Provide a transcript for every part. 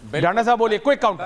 जाना साहब बोलिए, क्विक काउंट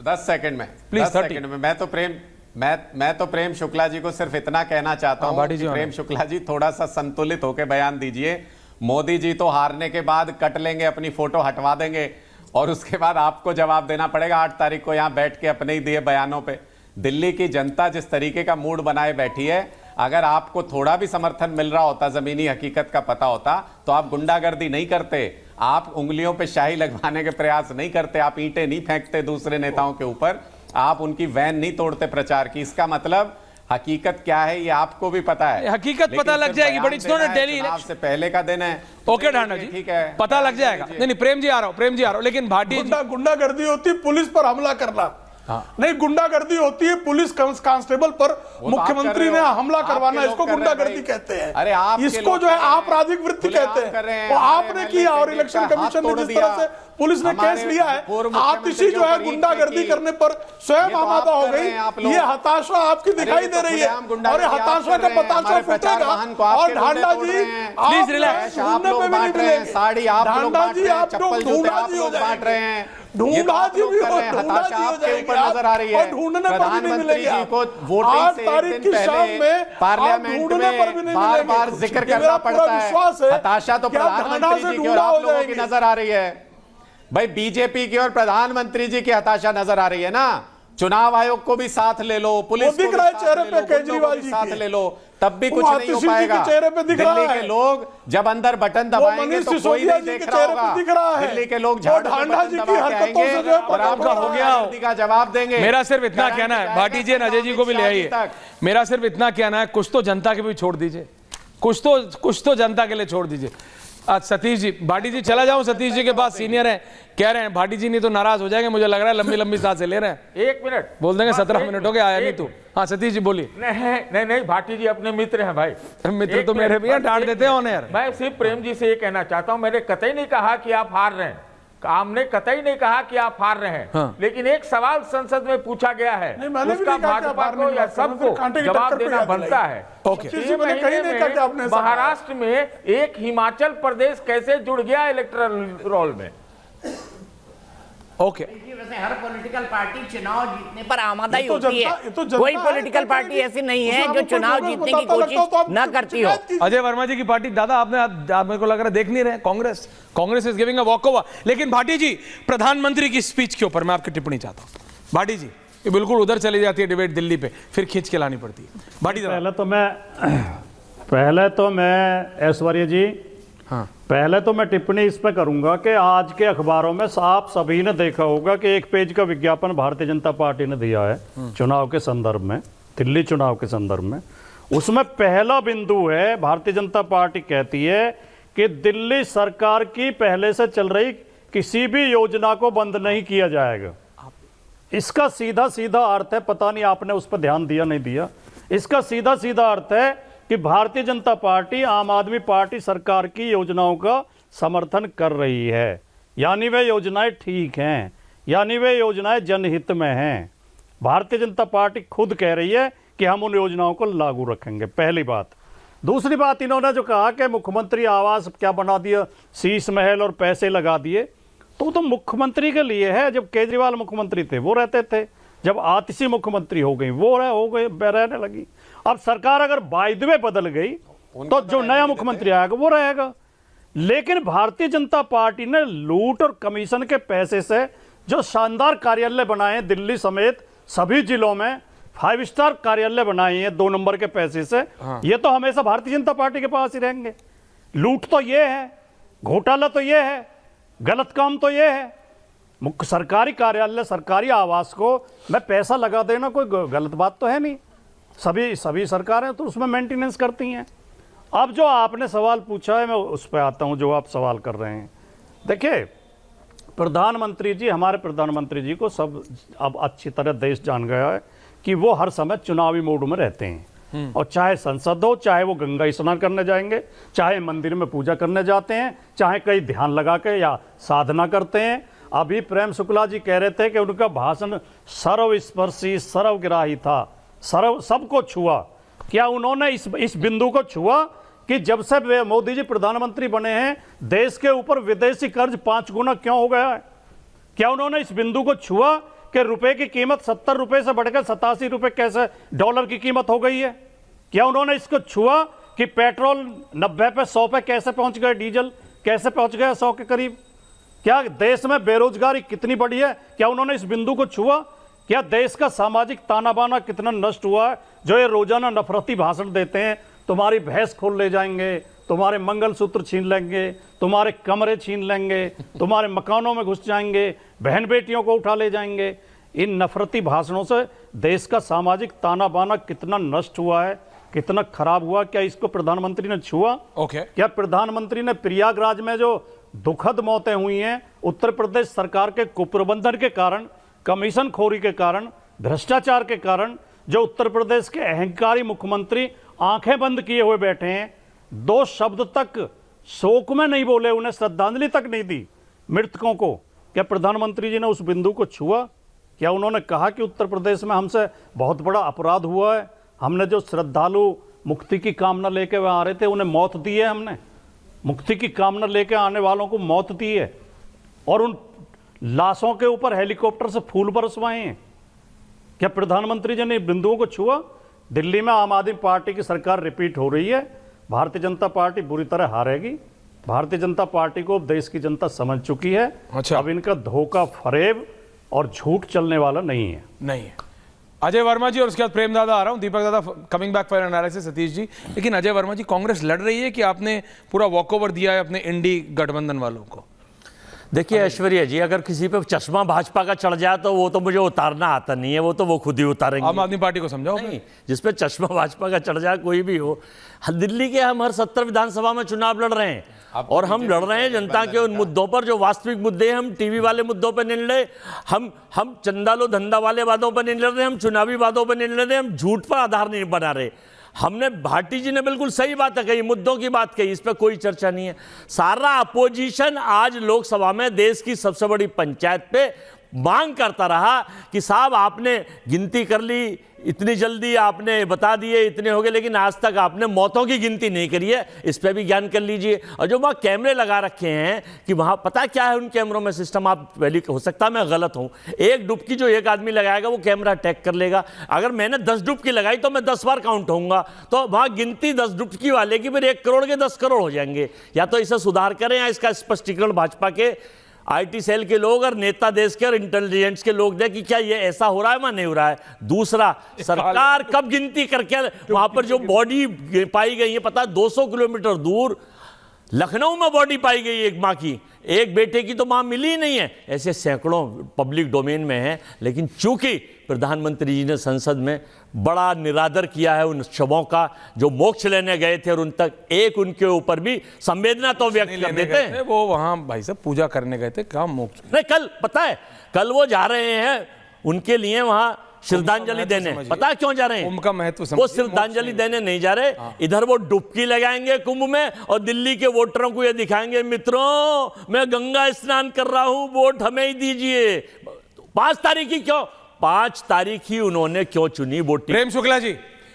10 सेकंड में, प्लीज 10 सेकंड में। मैं तो प्रेम शुक्ला जी को सिर्फ इतना कहना चाहता हूं कि प्रेम शुक्ला जी थोड़ा सा संतुलित होकर बयान दीजिए। मोदी जी तो हारने के बाद कट लेंगे, अपनी फोटो हटवा देंगे और उसके बाद आपको जवाब देना पड़ेगा 8 तारीख को यहां बैठ के अपने ही दिए बयानों पे। दिल्ली की जनता जिस तरीके का मूड बनाए बैठी है, अगर आपको थोड़ा भी समर्थन मिल रहा होता, जमीनी हकीकत का पता होता, तो आप गुंडागर्दी नहीं करते, आप उंगलियों पे शाही लगवाने के प्रयास नहीं करते, आप ईंटें नहीं फेंकते दूसरे नेताओं के ऊपर, आप उनकी वैन नहीं तोड़ते प्रचार की। इसका मतलब हकीकत क्या है ये आपको भी पता है, हकीकत पता लग जाएगी, but it's not a daily election से पहले का दिन है। ओके ढांडा जी, ठीक है, पता लग जाएगा। नहीं प्रेम जी आ रहा हूं, लेकिन भाटी गुंडागर्दी होती है पुलिस पर हमला करना, नहीं गुंडागर्दी होती है पुलिस कांस्टेबल पर मुख्यमंत्री ने हमला करवाना, इसको गुंडागर्दी कहते हैं। अरे आप इसको जो है आपराधिक वृत्ति कहते हैं, और आपने किया और इलेक्शन कमीशन ने जिस तरह से पुलिस ने केस लिया है, आतिशी जो है गुंडागर्दी करने पर स्वयं आमादा हो गई। ये हताशा आपकी दिखाई दे रही है और हताशा का बताशा फूटेगा। और ढांडा जी प्लीज रिलैक्स, ढूंढने पे भी नहीं मिलेंगे। साड़ी आप लोग ढांडा जी आप ढूंढा जी हो बांट रहे हैं, ढूंढा जी भी हो, हताशा आपके ऊपर नजर आ रही है। ढूंढने पर भी नहीं प्रधानमंत्री मिलेगा। जी को वोटिंग से एक दिन पहले पार्लियामेंट में बार बार जिक्र करना पड़ता है। हताशा तो प्रधानमंत्री जी की और आप लोगों की नजर आ रही है, भाई बीजेपी की और प्रधानमंत्री जी की हताशा नजर आ रही है ना। चुनाव आयोग को भी साथ ले लो, पुलिस को भी चेहरे पे केजरीवाल जी साथ ले लो, तब भी कुछ नहीं हो पाएगा। दिल्ली के लोग जब अंदर बटन दबाएंगे तो कोई नहीं देख रहा होगा। दिल्ली के लोग झाड़ू पे बटन दबा के आएंगे और आपका हो गया का जवाब देंगे। मेरा सिर्फ इतना कहना है, भाटी जी अजय जी को भी ले आइए, मेरा सिर्फ इतना कहना है, कुछ तो जनता के भी छोड़ दीजिए, कुछ तो जनता के लिए छोड़ दीजिए। आज सतीश जी, भाटी जी चला जाऊं सतीश जी के पास, सीनियर है, कह रहे हैं भाटी जी नहीं तो नाराज हो जाएंगे, मुझे लग रहा है लंबी लंबी सांसें ले रहे हैं। 1 मिनट बोल देंगे 17 मिनट हो गए आया नहीं तू। हाँ सतीश जी बोलिए। नहीं भाटी जी अपने मित्र हैं भाई। मित्र तो मेरे भी हैं, डांट देते हैं ऑन एयर। मैं सिर्फ प्रेम जी से ये कहना चाहता हूं, मैंने कतई नहीं कहा कि आप हार रहे हैं, हमने कतई नहीं कहा कि आप हार रहे हैं। हाँ। लेकिन एक सवाल संसद में पूछा गया है, उसका भाजपा को या सबको जवाब देना बनता है। महाराष्ट्र में एक हिमाचल प्रदेश कैसे जुड़ गया इलेक्टोरल रोल में? ओके, वैसे हर पॉलिटिकल पार्टी चुनाव जीतने पर आमादा ही होती है, कोई पॉलिटिकल पार्टी ऐसी नहीं है जो चुनाव जीतने की कोशिश न करती हो। अजय वर्मा जी की पार्टी, दादा आपने आप मेरे को लग रहा है देख नहीं रहे, Congress is giving a walkover. लेकिन भाटी जी प्रधानमंत्री की स्पीच के ऊपर मैं आपकी टिप्पणी चाहता हूं। भाटी जी ये बिल्कुल उधर चली जाती है डिबेट दिल्ली पे, फिर खींच के लानी पड़ती है। भाटी पहले तो मैं ऐश्वर्या जी, हाँ पहले तो मैं टिप्पणी इस पर करूंगा कि आज के अखबारों में आप सभी ने देखा होगा कि एक पेज का विज्ञापन भारतीय जनता पार्टी ने दिया है चुनाव के संदर्भ में, दिल्ली चुनाव के संदर्भ में। उसमें पहला बिंदु है, भारतीय जनता पार्टी कहती है कि दिल्ली सरकार की पहले से चल रही किसी भी योजना को बंद नहीं किया जाएगा। इसका सीधा सीधा अर्थ है, पता नहीं आपने उस पर ध्यान दिया नहीं दिया, इसका सीधा सीधा अर्थ है कि भारतीय जनता पार्टी आम आदमी पार्टी सरकार की योजनाओं का समर्थन कर रही है, यानी वे योजनाएं ठीक हैं, यानी वे योजनाएं जनहित में हैं। भारतीय जनता पार्टी खुद कह रही है कि हम उन योजनाओं को लागू रखेंगे, पहली बात। दूसरी बात, इन्होंने जो कहा कि मुख्यमंत्री आवास क्या बना दिया, शीश महल और पैसे लगा दिए, तो मुख्यमंत्री के लिए है। जब केजरीवाल मुख्यमंत्री थे वो रहते थे, जब आतिशी मुख्यमंत्री हो गई वो रहने लगी। अब सरकार अगर बाय द वे बदल गई तो जो नया मुख्यमंत्री आएगा वो रहेगा। लेकिन भारतीय जनता पार्टी ने लूट और कमीशन के पैसे से जो शानदार कार्यालय बनाए हैं दिल्ली समेत सभी जिलों में, 5 स्टार कार्यालय बनाए हैं 2 नंबर के पैसे से, ये तो हमेशा भारतीय जनता पार्टी के पास ही रहेंगे। लूट तो ये है, घोटाला तो ये है, गलत काम तो ये है। मुख्य सरकारी कार्यालय, सरकारी आवास को मैं पैसा लगा देना कोई गलत बात तो है नहीं, सभी सरकारें तो उसमें मेंटेनेंस करती हैं। अब जो आपने सवाल पूछा है मैं उस पर आता हूं, जो आप सवाल कर रहे हैं। देखिए प्रधानमंत्री जी, हमारे प्रधानमंत्री जी को सब अब अच्छी तरह देश जान गया है कि वो हर समय चुनावी मोड में रहते हैं, और चाहे संसद हो, चाहे वो गंगा स्नान करने जाएंगे, चाहे मंदिर में पूजा करने जाते हैं, चाहे कहीं ध्यान लगा के या साधना करते हैं। अभी प्रेम शुक्ला जी कह रहे थे कि उनका भाषण सर्वस्पर्शी सर्वग्राही था, सबको छुआ। क्या उन्होंने इस बिंदु को छुआ कि जब से मोदी जी प्रधानमंत्री बने हैं देश के ऊपर विदेशी कर्ज 5 गुना क्यों हो गया है? क्या उन्होंने इस बिंदु को छुआ कि रुपए की कीमत 70 रुपए से बढ़कर 87 रुपए कैसे डॉलर की कीमत हो गई है? क्या उन्होंने इसको छुआ कि पेट्रोल 90 पे 100 पे कैसे पहुंच गए, डीजल कैसे पहुंच गया 100 के करीब? क्या देश में बेरोजगारी कितनी बढ़ी है, क्या उन्होंने इस बिंदु को छुआ? क्या देश का सामाजिक ताना बाना कितना नष्ट हुआ है? जो ये रोजाना नफरती भाषण देते हैं, तुम्हारी भैंस खोल ले जाएंगे, तुम्हारे मंगलसूत्र छीन लेंगे, तुम्हारे कमरे छीन लेंगे, तुम्हारे मकानों में घुस जाएंगे, बहन बेटियों को उठा ले जाएंगे, इन नफरती भाषणों से देश का सामाजिक ताना बाना कितना नष्ट हुआ है, कितना खराब हुआ? क्या इसको प्रधानमंत्री ने छुआ? क्या प्रधानमंत्री ने प्रयागराज में जो दुखद मौतें हुई हैं उत्तर प्रदेश सरकार के कुप्रबंधन के कारण, कमीशन खोरी के कारण, भ्रष्टाचार के कारण, जो उत्तर प्रदेश के अहंकारी मुख्यमंत्री आंखें बंद किए हुए बैठे हैं, 2 शब्द तक शोक में नहीं बोले, उन्हें श्रद्धांजलि तक नहीं दी मृतकों को, क्या प्रधानमंत्री जी ने उस बिंदु को छुआ? क्या उन्होंने कहा कि उत्तर प्रदेश में हमसे बहुत बड़ा अपराध हुआ है, हमने जो श्रद्धालु मुक्ति की कामना लेके वह आ रहे थे उन्हें मौत दी है, हमने मुक्ति की कामना लेके आने वालों को मौत दी है, और उन लाशों के ऊपर हेलीकॉप्टर से फूल बरसवाए हैं? क्या प्रधानमंत्री जी ने बिंदुओं को छुआ? दिल्ली में आम आदमी पार्टी की सरकार रिपीट हो रही है, भारतीय जनता पार्टी बुरी तरह हारेगी। भारतीय जनता पार्टी को देश की जनता समझ चुकी है। अच्छा। अब इनका धोखा फरेब और झूठ चलने वाला नहीं है। अजय वर्मा जी और उसके बाद प्रेम दादा आ रहा हूं, Deepak Dada coming back for analysis, Satish ji. लेकिन अजय वर्मा जी, कांग्रेस लड़ रही है कि आपने पूरा वॉकओवर दिया है अपने इंडी गठबंधन वालों को? देखिए ऐश्वर्या जी, अगर किसी पे चश्मा भाजपा का चढ़ जाए तो वो तो मुझे उतारना आता नहीं है, वो खुद ही उतारेंगे। आम आदमी पार्टी को समझाओ। नहीं, जिसपे चश्मा भाजपा का चढ़ जाए कोई भी हो। दिल्ली के हम हर 70 विधानसभा में चुनाव लड़ रहे हैं, और हम लड़ रहे हैं जनता के उन मुद्दों पर जो वास्तविक मुद्दे हैं। हम टीवी वाले मुद्दों पर नहीं लड़ रहे, हम चंदा लो धंधा वाले वादों पर नहीं लड़ रहे, हम चुनावी वादों पर नहीं लड़ रहे, हम झूठ पर आधार नहीं बना रहे। हमने, भाटी जी ने बिल्कुल सही बात कही, मुद्दों की बात कही, इस पर कोई चर्चा नहीं है। सारा अपोजिशन आज लोकसभा में देश की सबसे बड़ी पंचायत पे मांग करता रहा कि साहब आपने गिनती कर ली, इतनी जल्दी आपने बता दिए, इतने हो गए, लेकिन आज तक आपने मौतों की गिनती नहीं करी है, इस पर भी ज्ञान कर लीजिए। और जो वहाँ कैमरे लगा रखे हैं कि वहाँ पता क्या है उन कैमरों में सिस्टम, आप पहले हो सकता है मैं गलत हूँ, एक डुबकी जो एक आदमी लगाएगा वो कैमरा टैग कर लेगा। अगर मैंने 10 डुबकी लगाई तो मैं 10 बार काउंट होऊंगा, तो वहाँ गिनती 10 डुबकी वाले की फिर 1 करोड़ के 10 करोड़ हो जाएंगे। या तो इसे सुधार करें या इसका स्पष्टीकरण भाजपा के आईटी सेल के लोग और नेता देश के और इंटेलिजेंस के लोग दें कि क्या ये ऐसा हो रहा है या नहीं हो रहा है। दूसरा, सरकार कब गिनती करके वहां पर जो बॉडी पाई गई है, पता है 200 किलोमीटर दूर लखनऊ में बॉडी पाई गई एक मां की, एक बेटे की तो मां मिली ही नहीं है। ऐसे सैकड़ों पब्लिक डोमेन में है, लेकिन चूंकि प्रधानमंत्री जी ने संसद में बड़ा निरादर किया है उन शवों का जो मोक्ष लेने गए थे, और उन तक एक उनके ऊपर भी संवेदना तो व्यक्त कर देते हैं। वो वहां भाई साहब पूजा करने गए थे, क्या मोक्ष नहीं, कल पता है, कल वो जा रहे हैं उनके लिए वहां श्रद्धांजलि देने। पता क्यों जा रहे हैं? कुंभ का महत्व वो श्रद्धांजलि देने नहीं जा रहे, इधर वो डुबकी लगाएंगे कुंभ में और दिल्ली के वोटरों को ये दिखाएंगे, मित्रों मैं गंगा स्नान कर रहा हूं, वोट हमें ही दीजिए। 5 तारीख ही क्यों? 5 तारीख ही उन्होंने क्यों चुनी वोटिंग? प्रेम शुक्ला जी,